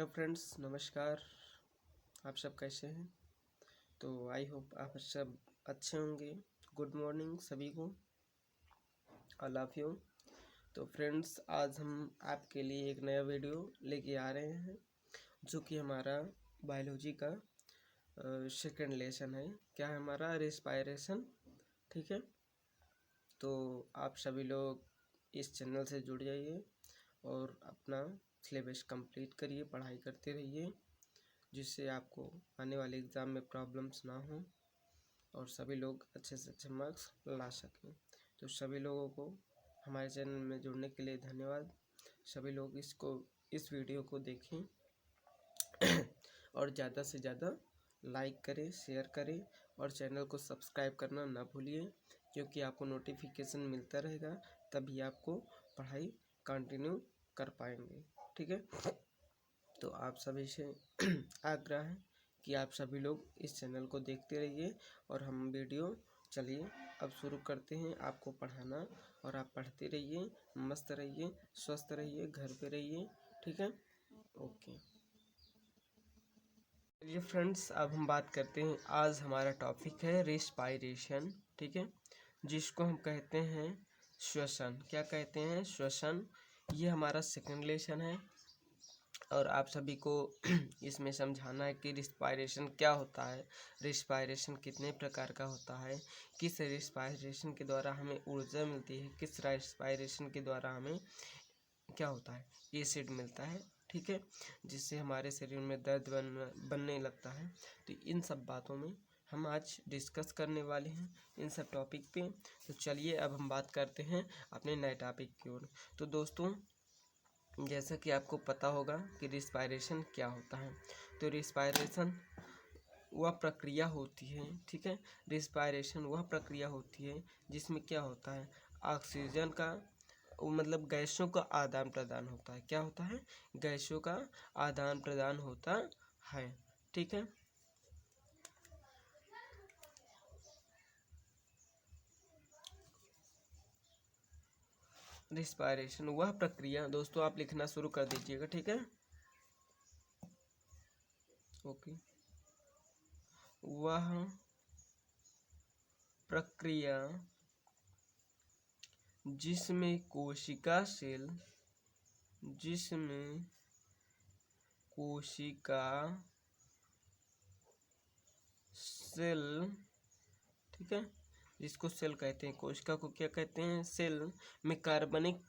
Hello friends, नमस्कार। आप सब कैसे हैं? तो आई होप आप सब अच्छे होंगे। गुड मॉर्निंग सभी को, आई लव यू। तो फ्रेंड्स, आज हम आपके लिए एक नया वीडियो लेके आ रहे हैं जो कि हमारा बायोलॉजी का सेकंड लेसन है। क्या है हमारा? रेस्पायरेशन। ठीक है, तो आप सभी लोग इस चैनल से जुड़ जाइए और अपना सिलेबस कंप्लीट करिए, पढ़ाई करते रहिए, जिससे आपको आने वाले एग्ज़ाम में प्रॉब्लम्स ना हो और सभी लोग अच्छे से अच्छे मार्क्स ला सकें। तो सभी लोगों को हमारे चैनल में जुड़ने के लिए धन्यवाद। सभी लोग इस वीडियो को देखें और ज़्यादा से ज़्यादा लाइक करें, शेयर करें और चैनल को सब्सक्राइब करना ना भूलिए, क्योंकि आपको नोटिफिकेशन मिलता रहेगा, तभी आपको पढ़ाई कंटिन्यू कर पाएंगे। ठीक है, तो आप सभी से आग्रह है कि आप सभी लोग इस चैनल को देखते रहिए और हम वीडियो चलिए अब शुरू करते हैं आपको पढ़ाना। और आप पढ़ते रहिए, मस्त रहिए, स्वस्थ रहिए, घर पे रहिए। ठीक है, ओके। चलिए फ्रेंड्स, अब हम बात करते हैं। आज हमारा टॉपिक है रेस्पायरेशन। ठीक है, जिसको हम कहते हैं श्वसन। क्या कहते हैं? श्वसन। ये हमारा सेकंड लेसन है और आप सभी को इसमें समझाना है कि रिस्पायरेशन क्या होता है, रिस्पायरेशन कितने प्रकार का होता है, किस रिस्पायरेशन के द्वारा हमें ऊर्जा मिलती है, किस रिस्पायरेशन के द्वारा हमें क्या होता है, एसिड मिलता है। ठीक है, जिससे हमारे शरीर में दर्द बनने लगता है। तो इन सब बातों में हम आज डिस्कस करने वाले हैं, इन सब टॉपिक पे। तो चलिए अब हम बात करते हैं अपने नए टॉपिक की ओर। तो दोस्तों, जैसा कि आपको पता होगा कि रिस्पायरेशन क्या होता है। तो रिस्पायरेशन वह प्रक्रिया होती है, ठीक है, रिस्पायरेशन वह प्रक्रिया होती है जिसमें क्या होता है, ऑक्सीजन का मतलब गैसों का आदान प्रदान होता है। क्या होता है? गैसों का आदान प्रदान होता है। ठीक है, रिस्पायरेशन वह प्रक्रिया, दोस्तों आप लिखना शुरू कर दीजिएगा। ठीक है, ओके। वह प्रक्रिया जिसमें कोशिका सेल ठीक है, जिसको सेल कहते हैं, कोशिका को क्या कहते हैं? सेल में कार्बनिक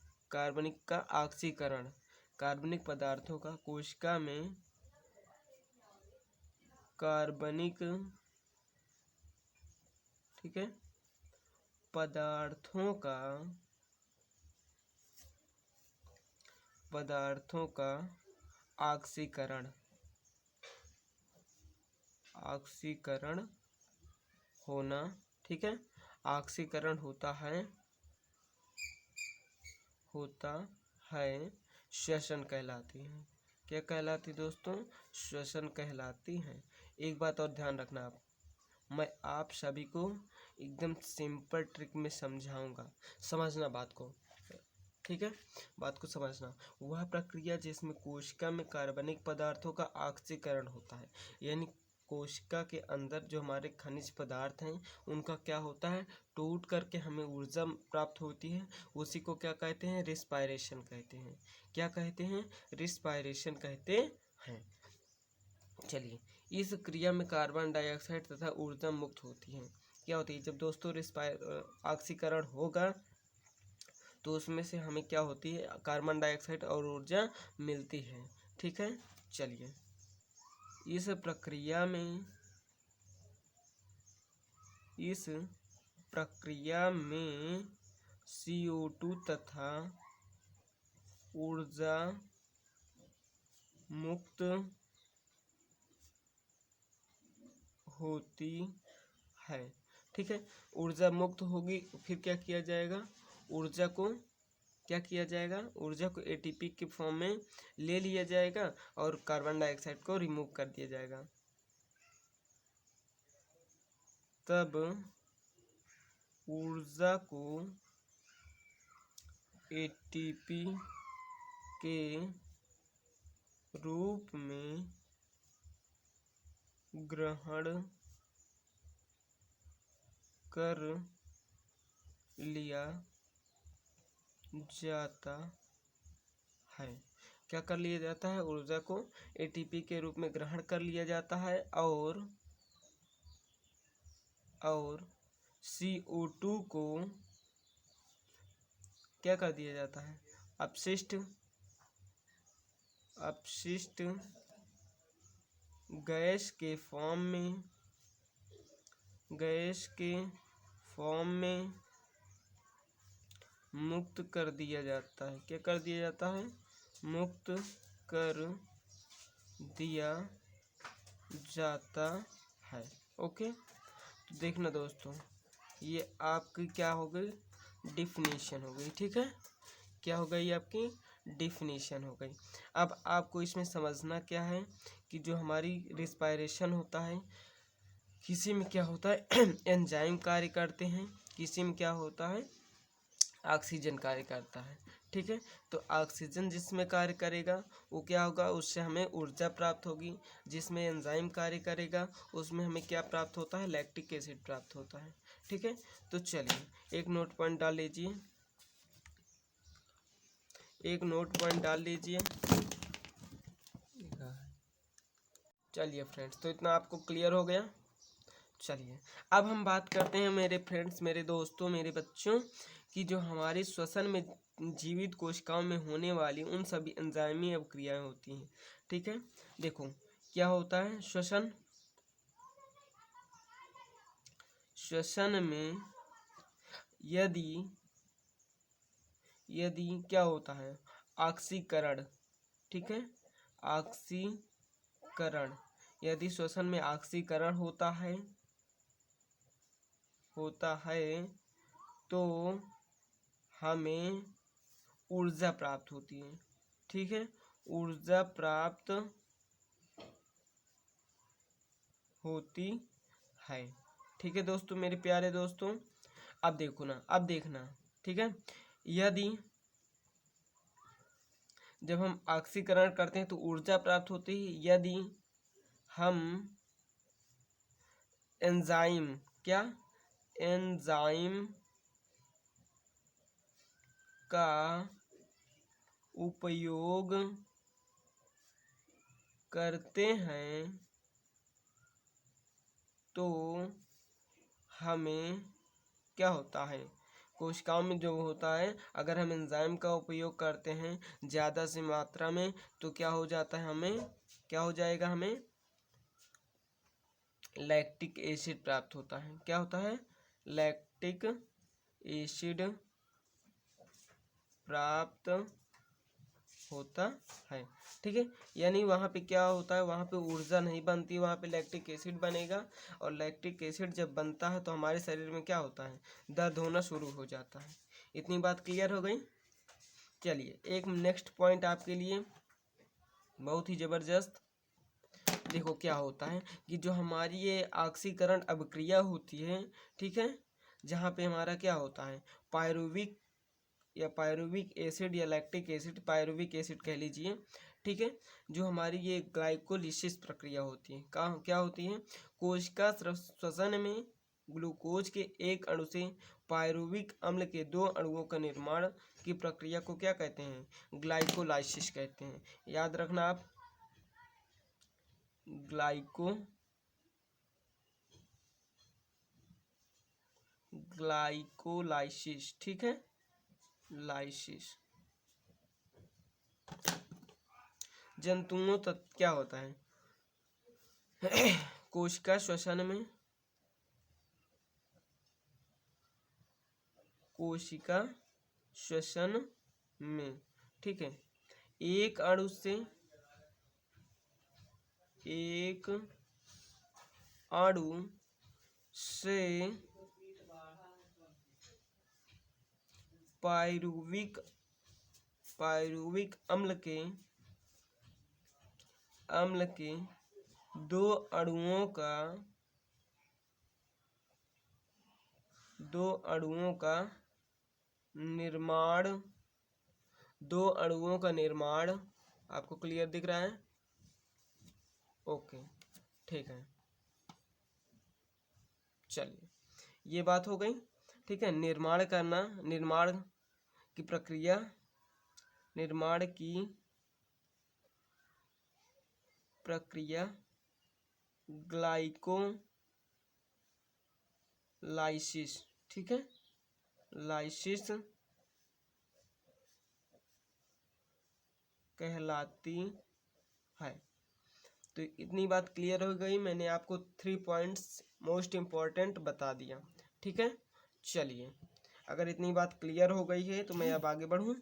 का ऑक्सीकरण, कार्बनिक पदार्थों का कोशिका में कार्बनिक, ठीक है, पदार्थों का ऑक्सीकरण होना। ठीक है, ऑक्सीकरण होता है श्वसन कहलाती है। क्या कहलाती दोस्तों? श्वसन कहलाती है। एक बात और ध्यान रखना, मैं आप सभी को एकदम सिंपल ट्रिक में समझाऊंगा, समझना बात को। ठीक है, बात को समझना। वह प्रक्रिया जिसमें कोशिका में कार्बनिक पदार्थों का ऑक्सीकरण होता है, यानी कोशिका के अंदर जो हमारे खनिज पदार्थ हैं उनका क्या होता है, टूट करके हमें ऊर्जा प्राप्त होती है। उसी को क्या कहते हैं? रिस्पायरेशन कहते हैं। क्या कहते हैं? रिस्पायरेशन कहते हैं। चलिए, इस क्रिया में कार्बन डाइऑक्साइड तथा ऊर्जा मुक्त होती है। क्या होती है? जब दोस्तों ऑक्सीकरण होगा तो उसमें से हमें क्या होती है? कार्बन डाइऑक्साइड और ऊर्जा मिलती है। ठीक है, चलिए, इस प्रक्रिया में CO2 तथा ऊर्जा मुक्त होती है। ठीक है, ऊर्जा मुक्त होगी, फिर क्या किया जाएगा? ऊर्जा को क्या किया जाएगा? ऊर्जा को ATP के फॉर्म में ले लिया जाएगा और कार्बन डाइऑक्साइड को रिमूव कर दिया जाएगा। तब ऊर्जा को ATP के रूप में ग्रहण कर लिया जाता है। क्या कर लिया जाता है? ऊर्जा को एटीपी के रूप में ग्रहण कर लिया जाता है और CO2 को क्या कर दिया जाता है? अपशिष्ट गैस के फॉर्म में मुक्त कर दिया जाता है। क्या कर दिया जाता है? मुक्त कर दिया जाता है। ओके, तो देखना दोस्तों, ये आपकी क्या हो गई? डिफिनीशन हो गई। ठीक है, क्या हो गई? आपकी डिफिनीशन हो गई। अब आपको इसमें समझना क्या है कि जो हमारी रिस्पायरेशन होता है, किसी में क्या होता है एंजाइम कार्य करते हैं, किसी में क्या होता है ऑक्सीजन कार्य करता है। ठीक है, तो ऑक्सीजन जिसमें कार्य करेगा वो क्या होगा? उससे हमें ऊर्जा प्राप्त होगी। जिसमें एंजाइम कार्य करेगा उसमें हमें क्या प्राप्त होता है? लैक्टिक एसिड प्राप्त होता है। ठीक है, तो चलिए एक नोट पॉइंट डाल लीजिए, चलिए फ्रेंड्स, तो इतना आपको क्लियर हो गया। चलिए अब हम बात करते हैं मेरे फ्रेंड्स, मेरे दोस्तों, मेरे बच्चों, कि जो हमारे श्वसन में जीवित कोशिकाओं में होने वाली उन सभी एंजाइमी अभिक्रियाएं होती हैं। ठीक है, देखो क्या होता है श्वसन में यदि क्या होता है? ऑक्सीकरण। ठीक है, ऑक्सीकरण, यदि श्वसन में ऑक्सीकरण होता है तो हमें ऊर्जा प्राप्त होती है। ठीक है, ऊर्जा प्राप्त होती है। ठीक है दोस्तों, मेरे प्यारे दोस्तों, अब देखना। ठीक है, यदि जब हम ऑक्सीकरण करते हैं तो ऊर्जा प्राप्त होती है। यदि हम एंजाइम का उपयोग करते हैं तो हमें क्या होता है? कोशिकाओं में जो होता है, अगर हम एंजाइम का उपयोग करते हैं ज़्यादा सी मात्रा में तो क्या हो जाता है? हमें लैक्टिक एसिड प्राप्त होता है। क्या होता है? लैक्टिक एसिड प्राप्त होता है। ठीक है, यानी वहाँ पे क्या होता है? वहाँ पे ऊर्जा नहीं बनती, वहाँ पे लैक्टिक एसिड बनेगा, और लैक्टिक एसिड जब बनता है तो हमारे शरीर में क्या होता है? दर्द होना शुरू हो जाता है। इतनी बात क्लियर हो गई। चलिए एक नेक्स्ट पॉइंट आपके लिए बहुत ही ज़बरदस्त। देखो क्या होता है कि जो हमारी ये ऑक्सीकरण अभिक्रिया होती है, ठीक है, जहाँ पे हमारा क्या होता है? पायरुविक एसिड या लैक्टिक एसिड, पायरुविक एसिड कह लीजिए। ठीक है, जो हमारी ये ग्लाइकोलिसिस प्रक्रिया होती है, क्या होती है? कोशिका श्वसन में ग्लूकोज के एक अणु से पायरुविक अम्ल के 2 अणुओं का निर्माण की प्रक्रिया को क्या कहते हैं? ग्लाइकोलाइसिस कहते हैं। याद रखना आप, ग्लाइकोलाइसिस। ठीक है, लाइसिस। जंतुओं तक क्या होता है? कोशिका श्वसन में, ठीक है, एक अणु से पायरुविक अम्ल के 2 अणुओं का निर्माण आपको क्लियर दिख रहा है? ओके, ठीक है। चलिए, ये बात हो गई। ठीक है, निर्माण करना, की प्रक्रिया निर्माण की प्रक्रिया ग्लाइकोलाइसिस, ठीक है, लाइसिस कहलाती है। तो इतनी बात क्लियर हो गई, मैंने आपको 3 पॉइंट्स मोस्ट इम्पॉर्टेंट बता दिया। ठीक है, चलिए, अगर इतनी बात क्लियर हो गई है तो मैं अब आगे बढ़ूं।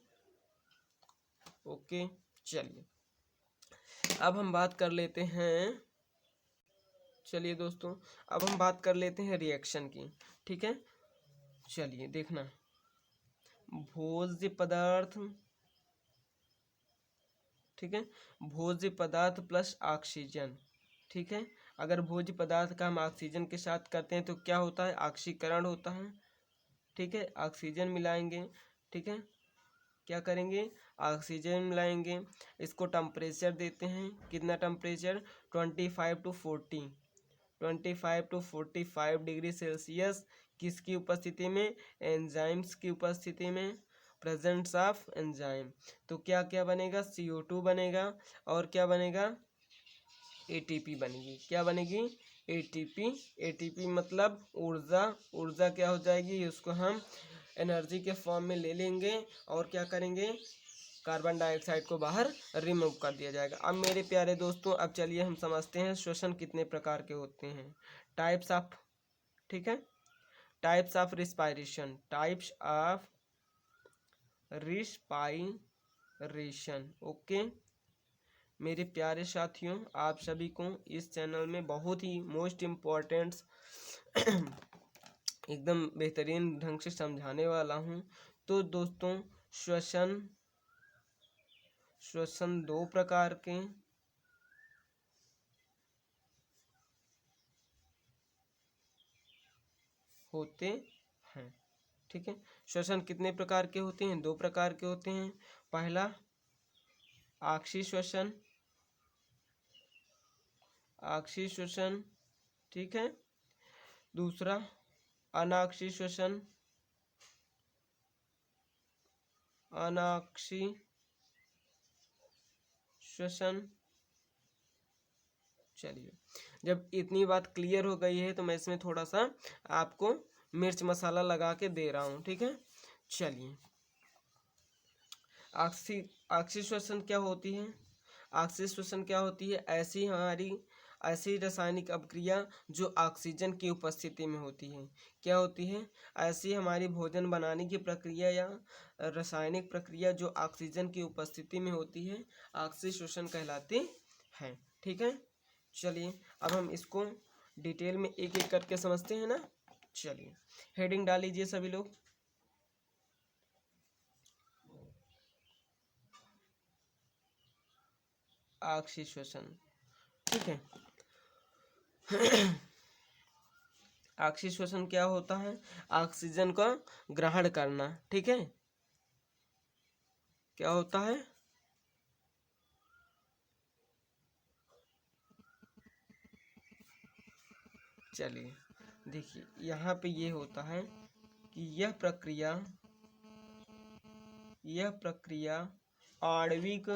ओके, चलिए, अब हम बात कर लेते हैं, चलिए दोस्तों, अब हम बात कर लेते हैं रिएक्शन की। ठीक है, चलिए देखना, भोज्य पदार्थ, ठीक है, भोज्य पदार्थ प्लस ऑक्सीजन। ठीक है, अगर भोज्य पदार्थ का हम ऑक्सीजन के साथ करते हैं तो क्या होता है? ऑक्सीकरण होता है। ठीक है, ऑक्सीजन मिलाएंगे। ठीक है, क्या करेंगे? ऑक्सीजन मिलाएंगे। इसको टेम्परेचर देते हैं, कितना टेम्परेचर? 25 to 45 degree Celsius. किसकी उपस्थिति में? एंजाइम्स की उपस्थिति में, प्रेजेंस ऑफ एंजाइम। तो क्या क्या बनेगा? CO2 बनेगा, और क्या बनेगा? ATP बनेगी। क्या बनेगी? ATP। ATP मतलब ऊर्जा। ऊर्जा क्या हो जाएगी? उसको हम एनर्जी के फॉर्म में ले लेंगे, और क्या करेंगे? कार्बन डाइऑक्साइड को बाहर रिमूव कर दिया जाएगा। अब मेरे प्यारे दोस्तों, अब चलिए हम समझते हैं श्वसन कितने प्रकार के होते हैं। टाइप्स ऑफ, ठीक है, types of respiration, types of respiration. Okay मेरे प्यारे साथियों, आप सभी को इस चैनल में बहुत ही मोस्ट इम्पॉर्टेंट एकदम बेहतरीन ढंग से समझाने वाला हूँ। तो दोस्तों, श्वसन 2 प्रकार के होते हैं। ठीक है, श्वसन कितने प्रकार के होते हैं? 2 प्रकार के होते हैं। पहला ऑक्सी श्वसन, ऑक्सी श्वसन, ठीक है। दूसरा अनाक्षी श्वसन, अनाक्षी श्वसन। चलिए, जब इतनी बात क्लियर हो गई है तो मैं इसमें थोड़ा सा आपको मिर्च मसाला लगा के दे रहा हूँ। ठीक है, चलिए, ऑक्सी श्वसन क्या होती है? ऑक्सी श्वसन क्या होती है? ऐसी रासायनिक अभिक्रिया जो ऑक्सीजन की उपस्थिति में होती है। क्या होती है? ऐसी हमारी भोजन बनाने की प्रक्रिया या रासायनिक प्रक्रिया जो ऑक्सीजन की उपस्थिति में होती है, ऑक्सी श्वसन कहलाती है। ठीक है, चलिए, अब हम इसको डिटेल में एक एक करके समझते हैं ना। चलिए, हेडिंग डाल लीजिए सभी लोग। ऑक्सी श्वसन, ठीक है। ऑक्सी श्वसन क्या होता है? ऑक्सीजन का ग्रहण करना। ठीक है, क्या होता है? चलिए देखिए, यहाँ पे ये होता है कि यह प्रक्रिया आणविक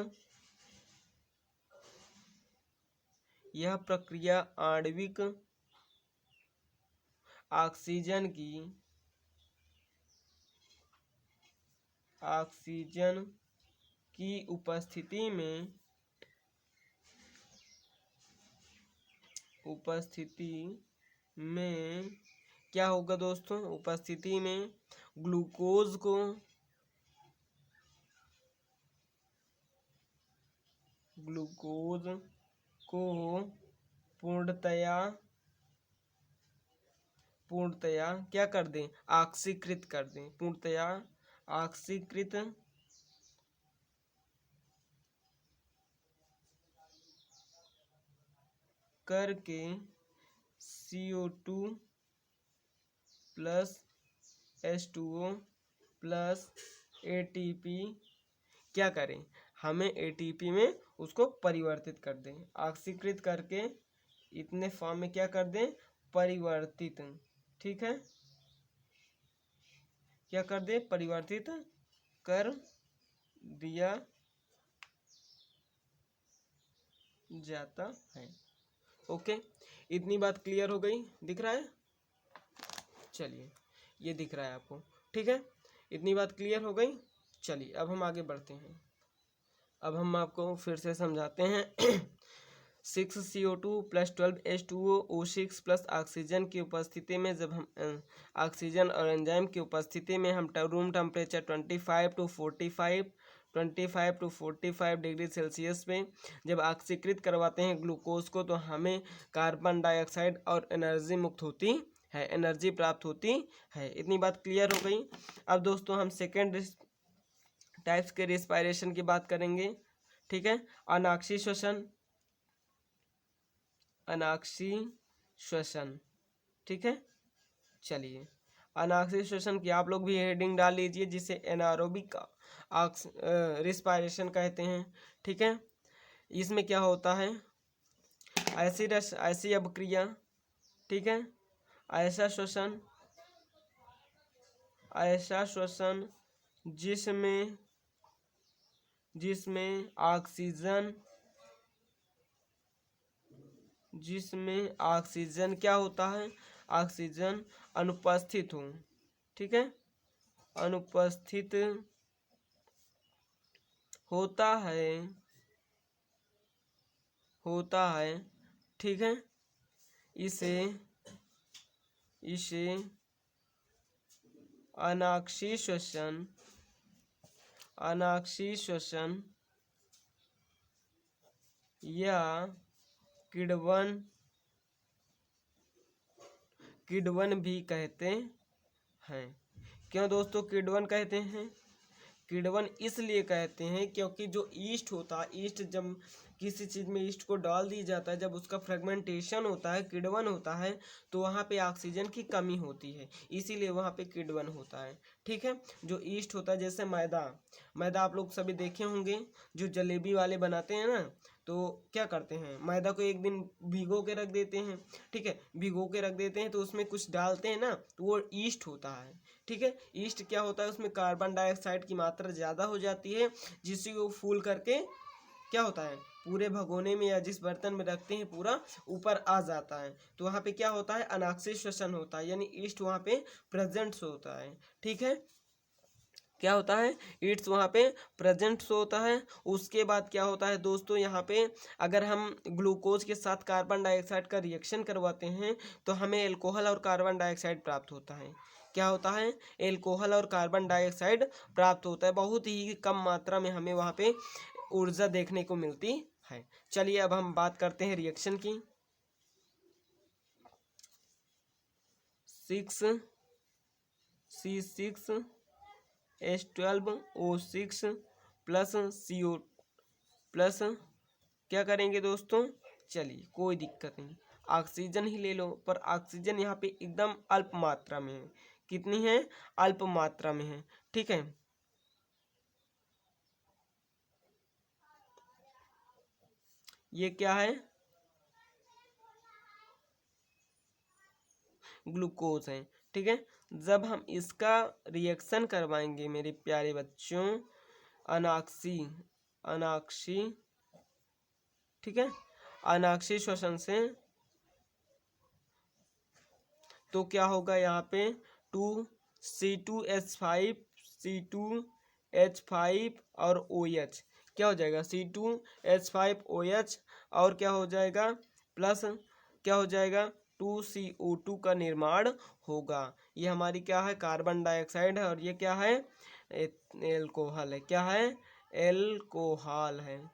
ऑक्सीजन की उपस्थिति में क्या होगा दोस्तों? उपस्थिति में ग्लूकोज को पूर्णतया क्या कर दें? ऑक्सीकृत कर दें। पूर्णतया ऑक्सीकृत करके CO2 plus H2O plus ATP क्या करें? हमें ATP में उसको परिवर्तित कर दें, ऑक्सीकृत करके इतने फॉर्म में क्या कर दें, परिवर्तित। ठीक है, क्या कर दें, परिवर्तित कर दिया जाता है। ओके, इतनी बात क्लियर हो गई, दिख रहा है, चलिए ये दिख रहा है आपको, ठीक है, इतनी बात क्लियर हो गई। चलिए अब हम आगे बढ़ते हैं, अब हम आपको फिर से समझाते हैं। 6CO2 plus 12H2O6 plus oxygen की उपस्थिति में, जब हम ऑक्सीजन और एंजाइम की उपस्थिति में हम room temperature 25 to 45 degree Celsius में जब ऑक्सीकृत करवाते हैं ग्लूकोज को, तो हमें कार्बन डाइऑक्साइड और एनर्जी मुक्त होती है, एनर्जी प्राप्त होती है। इतनी बात क्लियर हो गई। अब दोस्तों हम सेकेंड टाइप्स के रेस्पिरेशन की बात करेंगे। ठीक है, अनाक्षी श्वसन, अनाक्षी श्वसन, ठीक है। चलिए अनाक्षी श्वसन की आप लोग भी हेडिंग डाल लीजिए, जिसे एनारोबिक रेस्पिरेशन कहते हैं। ठीक है, इसमें क्या होता है, ऐसी अभिक्रिया, ठीक है, ऐसा श्वसन जिसमें ऑक्सीजन क्या होता है, ऑक्सीजन अनुपस्थित हो। ठीक है, अनुपस्थित होता है, ठीक है। इसे अनाक्षी श्वसन या किण्वन भी कहते हैं। क्यों दोस्तों किण्वन कहते हैं, किण्वन इसलिए कहते हैं क्योंकि जो ईस्ट होता है, ईस्ट जब किसी चीज़ में ईस्ट को डाल दिया जाता है, जब उसका फ्रेगमेंटेशन होता है, किण्वन होता है, तो वहाँ पे ऑक्सीजन की कमी होती है, इसीलिए वहाँ पे किण्वन होता है। ठीक है, जो ईस्ट होता है, जैसे मैदा आप लोग सभी देखे होंगे, जो जलेबी वाले बनाते हैं ना, तो क्या करते हैं, मैदा को एक दिन भिगो के रख देते हैं। ठीक है, भिगो के रख देते हैं तो उसमें कुछ डालते हैं ना, तो वो ईस्ट होता है। ठीक है, ईस्ट क्या होता है, उसमें कार्बन डाइऑक्साइड की मात्रा ज़्यादा हो जाती है, जिससे वो फूल करके क्या होता है, पूरे भगोने में या जिस बर्तन में रखते हैं पूरा ऊपर आ जाता है। तो वहाँ पे क्या होता है, अनाक्षी श्वसन होता है, यानी ईस्ट वहाँ पे प्रेजेंट होता है। ठीक है, क्या होता है, ईट्स वहाँ पे प्रेजेंट होता है। उसके बाद क्या होता है दोस्तों, यहाँ पे अगर हम ग्लूकोज के साथ कार्बन डाइऑक्साइड का रिएक्शन करवाते हैं, तो हमें एल्कोहल और कार्बन डाइऑक्साइड प्राप्त होता है। क्या होता है, एल्कोहल और कार्बन डाइऑक्साइड प्राप्त होता है, बहुत ही कम मात्रा में हमें वहाँ पे ऊर्जा देखने को मिलती है। चलिए अब हम बात करते हैं रिएक्शन की। 6C6H12O6 प्लस CO प्लस क्या करेंगे दोस्तों, चलिए कोई दिक्कत नहीं, ऑक्सीजन ही ले लो, पर ऑक्सीजन यहाँ पे एकदम अल्प मात्रा में है। कितनी है, अल्प मात्रा में है। ठीक है, ये क्या है, ग्लूकोज है। ठीक है, जब हम इसका रिएक्शन करवाएंगे मेरे प्यारे बच्चों, अनाक्षी ठीक है, अनाक्षी श्वसन से, तो क्या होगा, यहाँ पे 2C2H5 और OH क्या हो जाएगा, C2H5OH और क्या हो जाएगा, प्लस क्या हो जाएगा, 2CO2 का निर्माण होगा। ये हमारी क्या है, कार्बन डाइऑक्साइड है, और ये क्या है, एल्कोहल है। क्या है, एल्कोहल है।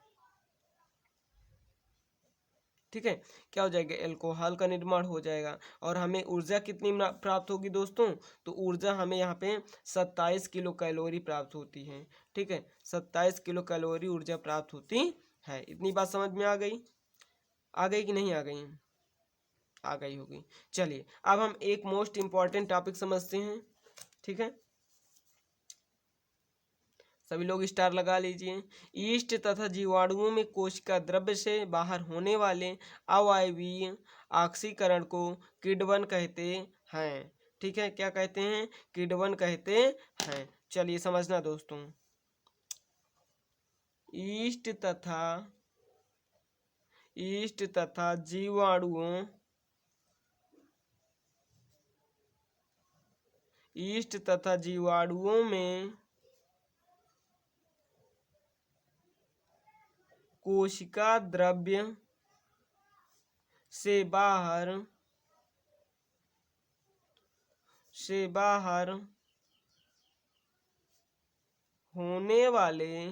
ठीक है, क्या हो जाएगा, एल्कोहल का निर्माण हो जाएगा, और हमें ऊर्जा कितनी प्राप्त होगी दोस्तों, तो ऊर्जा हमें यहाँ पे 27 किलो कैलोरी प्राप्त होती है। ठीक है, 27 किलो कैलोरी ऊर्जा प्राप्त होती है। इतनी बात समझ में आ गई, आ गई कि नहीं आ गई, आ गई होगी। चलिए अब हम एक मोस्ट इम्पॉर्टेंट टॉपिक समझते हैं। ठीक है, सभी लोग स्टार लगा लीजिए। ईस्ट तथा जीवाणुओं में कोशिका द्रव्य से बाहर होने वाले अवायवीय ऑक्सीकरण को किण्वन कहते हैं। ठीक है, क्या कहते हैं? किण्वन कहते हैं। चलिए समझना दोस्तों, ईस्ट तथा जीवाणुओं ईस्ट तथा जीवाणुओं में कोशिका द्रव्य से बाहर होने वाले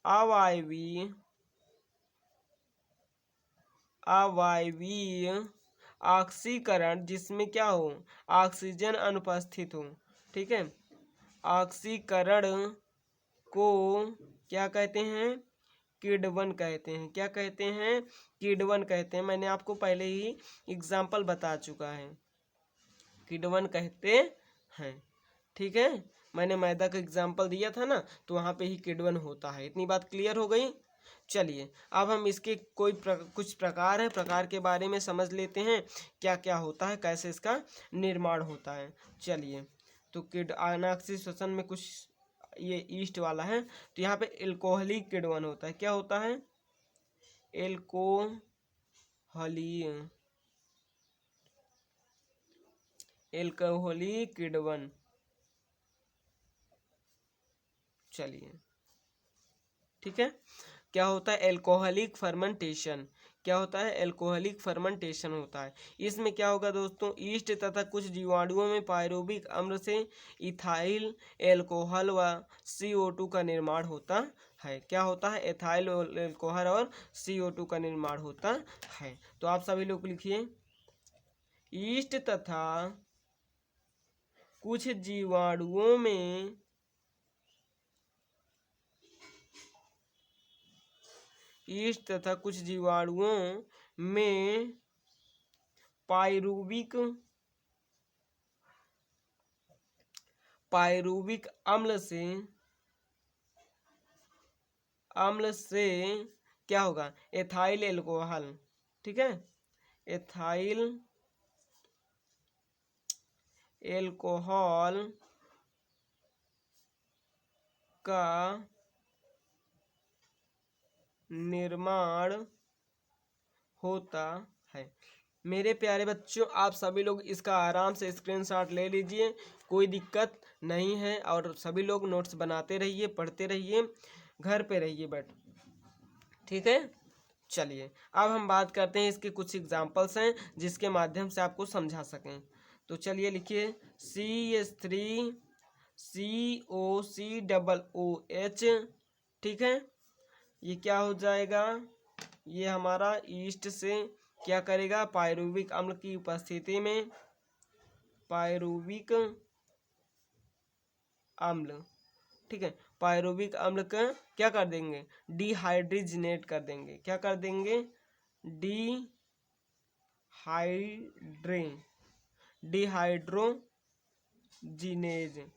अवायवीय ऑक्सीकरण जिसमें क्या हो? ऑक्सीजन अनुपस्थित हो। ठीक है, ऑक्सीकरण को क्या कहते हैं? किण्वन कहते हैं। क्या कहते हैं? किण्वन कहते हैं। मैंने आपको पहले ही एग्जाम्पल बता चुका है, किण्वन कहते हैं। ठीक है, मैंने मैदा का एग्जाम्पल दिया था ना, तो वहाँ पे ही किण्वन होता है। इतनी बात क्लियर हो गई। चलिए अब हम इसके कुछ प्रकार है, प्रकार के बारे में समझ लेते हैं, क्या क्या होता है, कैसे इसका निर्माण होता है। चलिए, तो अनाक्सीय श्वसन में कुछ ये ईस्ट वाला है, तो यहाँ पे एल्कोहलिक किण्वन होता है। क्या होता है? एल्कोहलिक किण्वन। चलिए, ठीक है, क्या होता है? Alcoholic fermentation. क्या होता है? एल्कोहलिक फर्मेंटेशन होता है। इसमें क्या होगा दोस्तों? ईस्ट तथा कुछ जीवाणुओं में पायरुविक अम्ल से इथाइल एल्कोहल व CO2 का निर्माण होता है। क्या होता है? एथाइल एल्कोहल और CO2 का निर्माण होता है। तो आप सभी लोग लिखिए, ईस्ट तथा कुछ जीवाणुओं में पायरुविक अम्ल से क्या होगा? Ethyl alcohol. ठीक है, एथाइल एल्कोहल का निर्माण होता है। मेरे प्यारे बच्चों, आप सभी लोग इसका आराम से स्क्रीनशॉट ले लीजिए, कोई दिक्कत नहीं है। और सभी लोग नोट्स बनाते रहिए, पढ़ते रहिए, घर पे रहिए बट। ठीक है, चलिए अब हम बात करते हैं, इसके कुछ एग्जाम्पल्स हैं जिसके माध्यम से आपको समझा सकें। तो चलिए लिखिए, CH3COCOOH। ठीक है, ये क्या हो जाएगा? ये हमारा ईस्ट से क्या करेगा? पायरुविक अम्ल की उपस्थिति में पायरुविक अम्ल, ठीक है, पायरुविक अम्ल का क्या कर देंगे? डिहाइड्रोजिनेट कर देंगे। क्या कर देंगे? डिहाइड्रोजिनेज।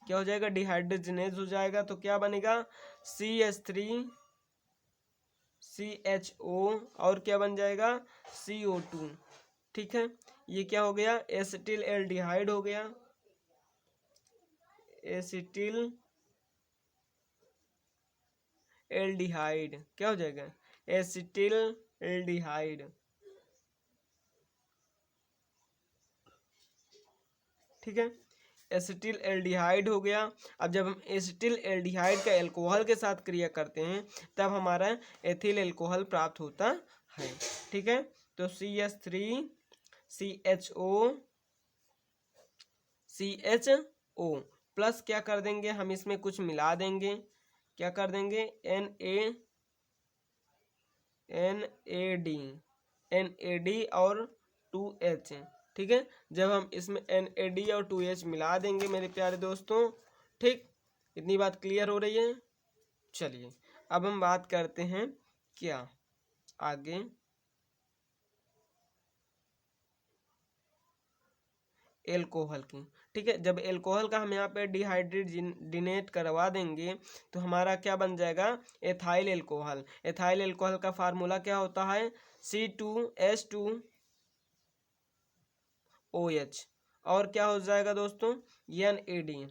क्या हो जाएगा? डिहाइड्रोजिनेज हो जाएगा। तो क्या बनेगा? CH3CHO और क्या बन जाएगा? CO2। ठीक है, ये क्या हो गया? एसिटिल एल्डिहाइड हो गया। एसिटिल एल्डिहाइड क्या हो जाएगा? Acetyl aldehyde. ठीक है, एसिटिल एल्डिहाइड हो गया। अब जब हम एसिटिल एल्डिहाइड का एल्कोहल के साथ क्रिया करते हैं तब हमारा एथिल एल्कोहल प्राप्त होता है। ठीक है, तो CH3CHO प्लस क्या कर देंगे? हम इसमें कुछ मिला देंगे। क्या कर देंगे? NAD और 2H। ठीक है, जब हम इसमें NAD और 2H मिला देंगे मेरे प्यारे दोस्तों, ठीक, इतनी बात क्लियर हो रही है। चलिए अब हम बात करते हैं क्या आगे, एल्कोहल की। ठीक है, जब एल्कोहल का हम यहाँ पे डिहाइड्रोजिनेट करवा देंगे तो हमारा क्या बन जाएगा, एथाइल एल्कोहल। एथाइल एल्कोहल का फार्मूला क्या होता है, C2H2OH। और क्या हो जाएगा दोस्तों, NAD+।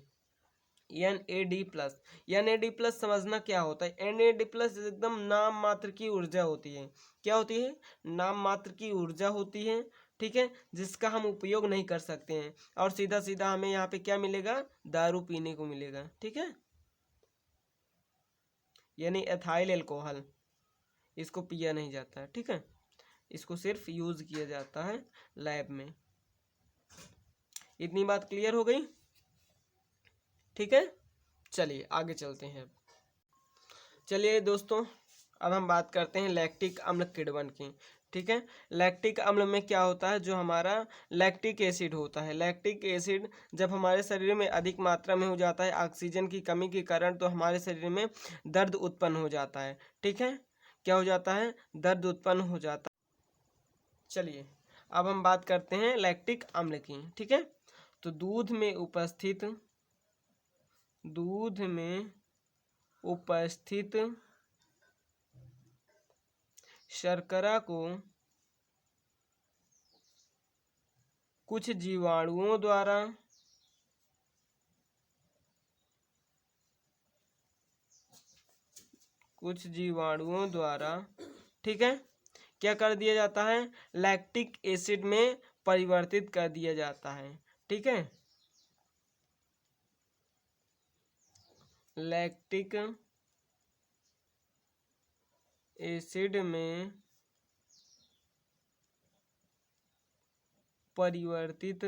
NAD+ समझना क्या होता है, NAD+ एकदम नाम मात्र की ऊर्जा होती है। क्या होती है, नाम मात्र की ऊर्जा होती है। ठीक है, जिसका हम उपयोग नहीं कर सकते हैं, और सीधा सीधा हमें यहाँ पे क्या मिलेगा, दारू पीने को मिलेगा। ठीक है, यानी एथाइल एल्कोहल, इसको पिया नहीं जाता है। ठीक है, इसको सिर्फ यूज किया जाता है लैब में। इतनी बात क्लियर हो गई। ठीक है, चलिए आगे चलते हैं। चलिए दोस्तों, अब हम बात करते हैं लैक्टिक अम्ल किण्वन की। ठीक है, लैक्टिक अम्ल में क्या होता है, जो हमारा लैक्टिक एसिड होता है। लैक्टिक एसिड जब हमारे शरीर में अधिक मात्रा में हो जाता है ऑक्सीजन की कमी के कारण, तो हमारे शरीर में दर्द उत्पन्न हो जाता है। ठीक है, क्या हो जाता है, दर्द उत्पन्न हो जाता है। चलिए अब हम बात करते हैं लैक्टिक अम्ल की। ठीक है, तो दूध में उपस्थित शर्करा को कुछ जीवाणुओं द्वारा ठीक है, क्या कर दिया जाता है, लैक्टिक एसिड में परिवर्तित कर दिया जाता है। ठीक है, लैक्टिक एसिड में परिवर्तित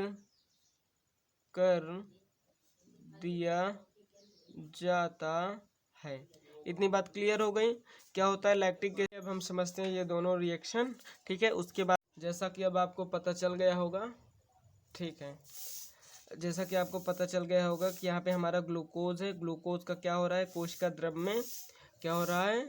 कर दिया जाता है। इतनी बात क्लियर हो गई। क्या होता है लैक्टिक एसिड, अब हम समझते हैं ये दोनों रिएक्शन। ठीक है, उसके बाद जैसा कि अब आपको पता चल गया होगा, ठीक है, जैसा कि आपको पता चल गया होगा कि यहाँ पे हमारा ग्लूकोज है। ग्लूकोज का क्या हो रहा है, कोशिका द्रव में क्या हो रहा है,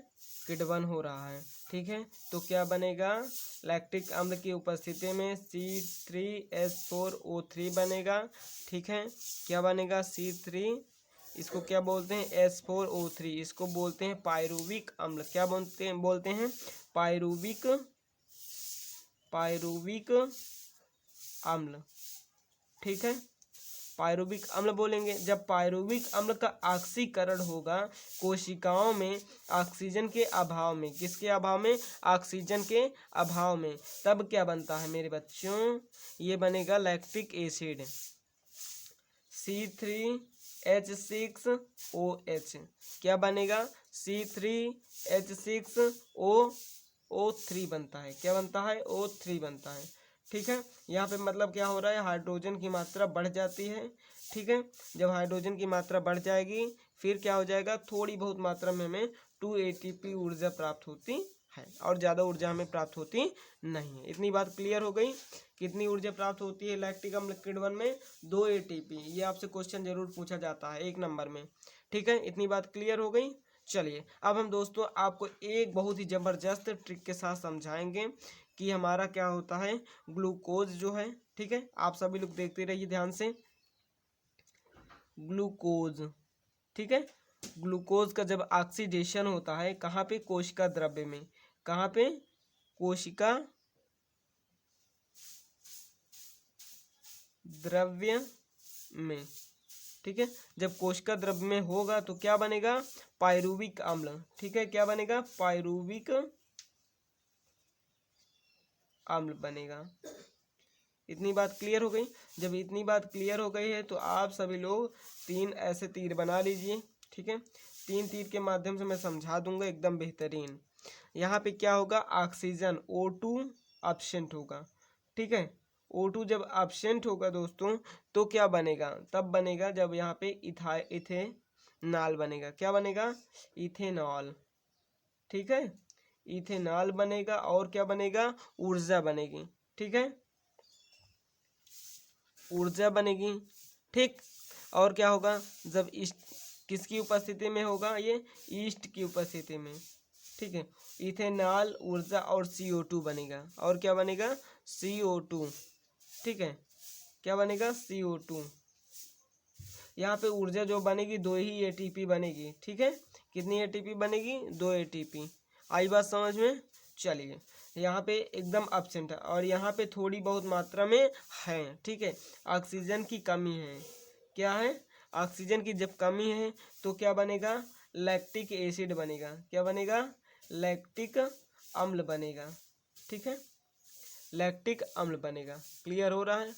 किण्वन हो रहा है। ठीक है, तो क्या बनेगा, लैक्टिक अम्ल की उपस्थिति में C3H4O3 बनेगा। ठीक है, क्या बनेगा, C3, इसको क्या बोलते हैं, H4O3, इसको बोलते हैं पायरुविक अम्ल। क्या बोलते हैं पायरुविक अम्ल। ठीक है, पायरुविक अम्ल बोलेंगे। जब पायरुविक अम्ल का ऑक्सीकरण होगा कोशिकाओं में ऑक्सीजन के अभाव में, किसके अभाव में, ऑक्सीजन के अभाव में, तब क्या बनता है मेरे बच्चों, ये बनेगा लैक्टिक एसिड C3H6OH। क्या बनेगा, C3H6O3 बनता है। क्या बनता है, O3 बनता है। ठीक है, यहाँ पे मतलब क्या हो रहा है, हाइड्रोजन की मात्रा बढ़ जाती है। ठीक है, जब हाइड्रोजन की मात्रा बढ़ जाएगी फिर क्या हो जाएगा, थोड़ी बहुत मात्रा में हमें 2 ATP ऊर्जा प्राप्त होती है, और ज़्यादा ऊर्जा हमें प्राप्त होती नहीं है। इतनी बात क्लियर हो गई। कितनी ऊर्जा प्राप्त होती है लैक्टिक अम्ल किण्वन में, 2 ATP। ये आपसे क्वेश्चन जरूर पूछा जाता है 1 नंबर में। ठीक है, इतनी बात क्लियर हो गई। चलिए अब हम दोस्तों आपको एक बहुत ही ज़बरदस्त ट्रिक के साथ समझाएंगे कि हमारा क्या होता है, ग्लूकोज जो है। ठीक है, आप सभी लोग देखते रहिए ध्यान से। ग्लूकोज, ठीक है, ग्लूकोज का जब ऑक्सीडेशन होता है कहाँ पे, कोशिका द्रव्य में। कहाँ पे, कोशिका द्रव्य में। ठीक है, जब कोशिका द्रव्य में होगा तो क्या बनेगा, पायरुविक अम्ल। ठीक है, क्या बनेगा, पायरुविक अम्ल बनेगा। इतनी बात क्लियर हो गई। जब इतनी बात क्लियर हो गई है तो आप सभी लोग 3 ऐसे तीर बना लीजिए। ठीक है, 3 तीर के माध्यम से मैं समझा दूंगा एकदम बेहतरीन। यहाँ पे क्या होगा, ऑक्सीजन O2 एब्सेंट होगा। ठीक है, O2 जब एब्सेंट होगा दोस्तों तो क्या बनेगा, तब बनेगा जब यहाँ पे इथेनॉल बनेगा। क्या बनेगा, इथेनॉल। ठीक है, इथेनॉल बनेगा, और क्या बनेगा, ऊर्जा बनेगी। ठीक है, ऊर्जा बनेगी। ठीक, और क्या होगा, जब किसकी उपस्थिति में होगा, ये ईस्ट की उपस्थिति में। ठीक है, इथेनॉल, ऊर्जा और CO2 बनेगा। और क्या बनेगा, CO2। ठीक है, क्या बनेगा CO2। यहाँ पे ऊर्जा जो बनेगी 2 ही ATP बनेगी, ठीक है। कितनी ATP बनेगी? 2 ATP। आई बात समझ में? चलिए यहाँ पे एकदम एब्सेंट है और यहाँ पे थोड़ी बहुत मात्रा में है, ठीक है। ऑक्सीजन की कमी है। क्या है? ऑक्सीजन की जब कमी है तो क्या बनेगा? लैक्टिक एसिड बनेगा। क्या बनेगा? लैक्टिक अम्ल बनेगा, ठीक है। लैक्टिक अम्ल बनेगा। क्लियर हो रहा है?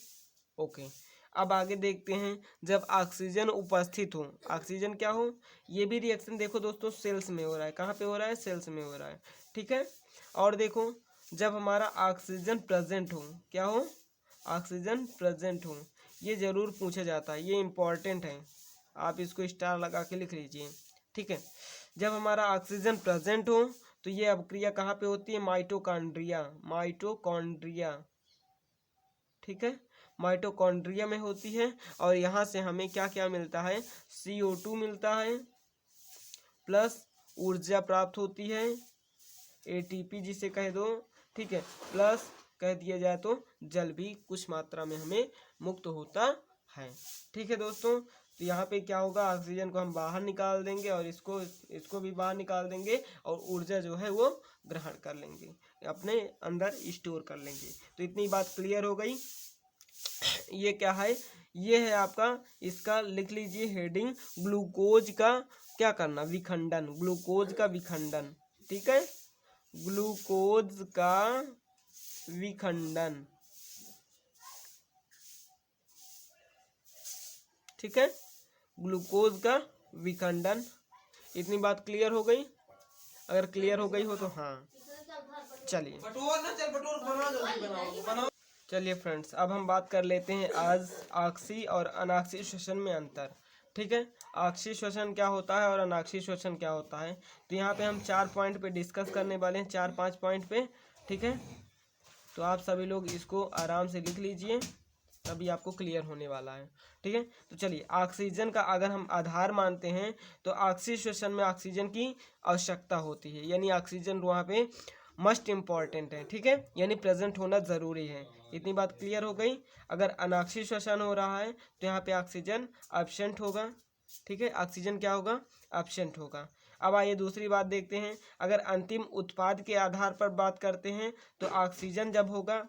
ओके। अब आगे देखते हैं, जब ऑक्सीजन उपस्थित हो, ऑक्सीजन क्या हो? ये भी रिएक्शन देखो दोस्तों सेल्स में हो रहा है। कहाँ पे हो रहा है? सेल्स में हो रहा है, ठीक है। और देखो जब हमारा ऑक्सीजन प्रेजेंट हो, क्या हो? ऑक्सीजन प्रेजेंट हो। ये जरूर पूछा जाता है, ये इम्पॉर्टेंट है, आप इसको स्टार लगा के लिख लीजिए, ठीक है। जब हमारा ऑक्सीजन प्रेजेंट हो तो ये अभिक्रिया कहाँ पे होती है? माइटोकॉन्ड्रिया। माइटोकॉन्ड्रिया, ठीक है, माइटोकॉन्ड्रिया में होती है। और यहाँ से हमें क्या क्या मिलता है? CO2 मिलता है, प्लस ऊर्जा प्राप्त होती है, ATP जिसे कह दो, ठीक है, प्लस कह दिया जाए तो जल भी कुछ मात्रा में हमें मुक्त होता है, ठीक है दोस्तों। तो यहाँ पे क्या होगा? ऑक्सीजन को हम बाहर निकाल देंगे और इसको भी बाहर निकाल देंगे और ऊर्जा जो है वो ग्रहण कर लेंगे, अपने अंदर स्टोर कर लेंगे। तो इतनी बात क्लियर हो गई। ये क्या है? ये है आपका, इसका लिख लीजिए हेडिंग, ग्लूकोज का क्या करना? विखंडन। ग्लूकोज का विखंडन, ठीक है, ग्लूकोज का विखंडन, ठीक है, ग्लूकोज का विखंडन। इतनी बात क्लियर हो गई? अगर क्लियर हो गई हो तो हाँ। चलिए चलिए फ्रेंड्स, अब हम बात कर लेते हैं आज ऑक्सी और अनाक्सी श्वसन में अंतर, ठीक है। ऑक्सी श्वसन क्या होता है और अनाक्सी श्वसन क्या होता है? तो यहाँ पे हम 4 पॉइंट पे डिस्कस करने वाले हैं, 4-5 पॉइंट पे, ठीक है। तो आप सभी लोग इसको आराम से लिख लीजिए, तभी आपको क्लियर होने वाला है, ठीक है। तो चलिए, ऑक्सीजन का अगर हम आधार मानते हैं तो ऑक्सी श्वसन में ऑक्सीजन की आवश्यकता होती है, यानी ऑक्सीजन वहाँ पे मस्ट इम्पॉर्टेंट है, ठीक है, यानी प्रेजेंट होना ज़रूरी है। इतनी बात क्लियर हो गई। अगर अनाक्सी श्वसन हो रहा है तो यहाँ पे ऑक्सीजन एब्सेंट होगा, ठीक है, ऑक्सीजन क्या होगा? एब्सेंट होगा। अब आइए दूसरी बात देखते हैं, अगर अंतिम उत्पाद के आधार पर बात करते हैं तो ऑक्सीजन जब होगा,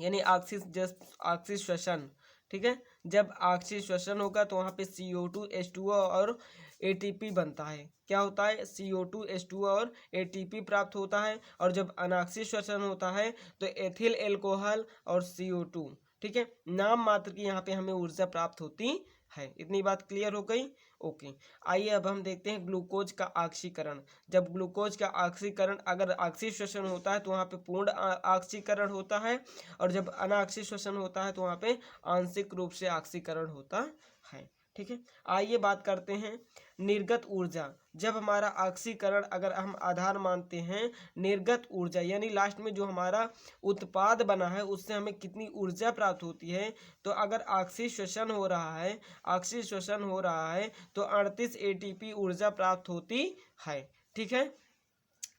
यानी ऑक्सी श्वसन, ठीक है, जब ऑक्सी श्वसन होगा तो वहाँ पे CO2 H2O और ATP बनता है। क्या होता है? CO2 H2O और ATP प्राप्त होता है। और जब अनाक्सी श्वसन होता है तो एथिल एल्कोहल और CO2, ठीक है, नाम मात्र की यहाँ पे हमें ऊर्जा प्राप्त होती है। इतनी बात क्लियर हो गई? ओके। आइए अब हम देखते हैं ग्लूकोज का ऑक्सीकरण। जब ग्लूकोज का ऑक्सीकरण, अगर ऑक्सी श्वसन होता है तो वहाँ पे पूर्ण ऑक्सीकरण होता है, और जब अनाक्सी श्वसन होता है तो वहाँ पे आंशिक रूप से ऑक्सीकरण होता है, ठीक है। आइए बात करते हैं निर्गत ऊर्जा। जब हमारा ऑक्सीकरण अगर हम आधार मानते हैं, निर्गत ऊर्जा यानी लास्ट में जो हमारा उत्पाद बना है उससे हमें कितनी ऊर्जा प्राप्त होती है? तो अगर ऑक्सी श्वसन हो रहा है, ऑक्सी श्वसन हो रहा है तो 38 ATP ऊर्जा प्राप्त होती है, ठीक है,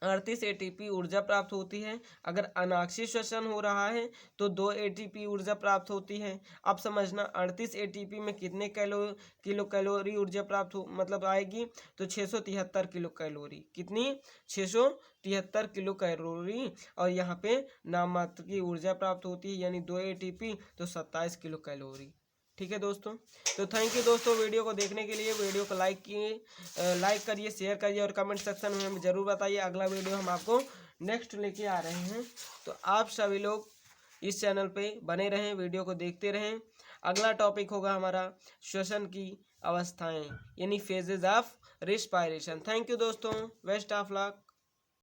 38 ATP ऊर्जा प्राप्त होती है। अगर अनाक्सी श्वसन हो रहा है तो 2 ATP ऊर्जा प्राप्त होती है। अब समझना 38 ATP में कितने किलो कैलोरी ऊर्जा प्राप्त हो मतलब आएगी? तो 673 किलो कैलोरी। कितनी? 673 किलो कैलोरी। और यहाँ पे नाम मात्र की ऊर्जा प्राप्त होती है, यानी 2 ATP तो 27 किलो कैलोरी, ठीक है दोस्तों। तो थैंक यू दोस्तों वीडियो को देखने के लिए। वीडियो को लाइक करिए, शेयर करिए और कमेंट सेक्शन में हमें ज़रूर बताइए अगला वीडियो हम आपको नेक्स्ट लेके आ रहे हैं। तो आप सभी लोग इस चैनल पे बने रहें, वीडियो को देखते रहें। अगला टॉपिक होगा हमारा श्वसन की अवस्थाएं, यानी phases of respiration. Thank you दोस्तों, बेस्ट ऑफ लक।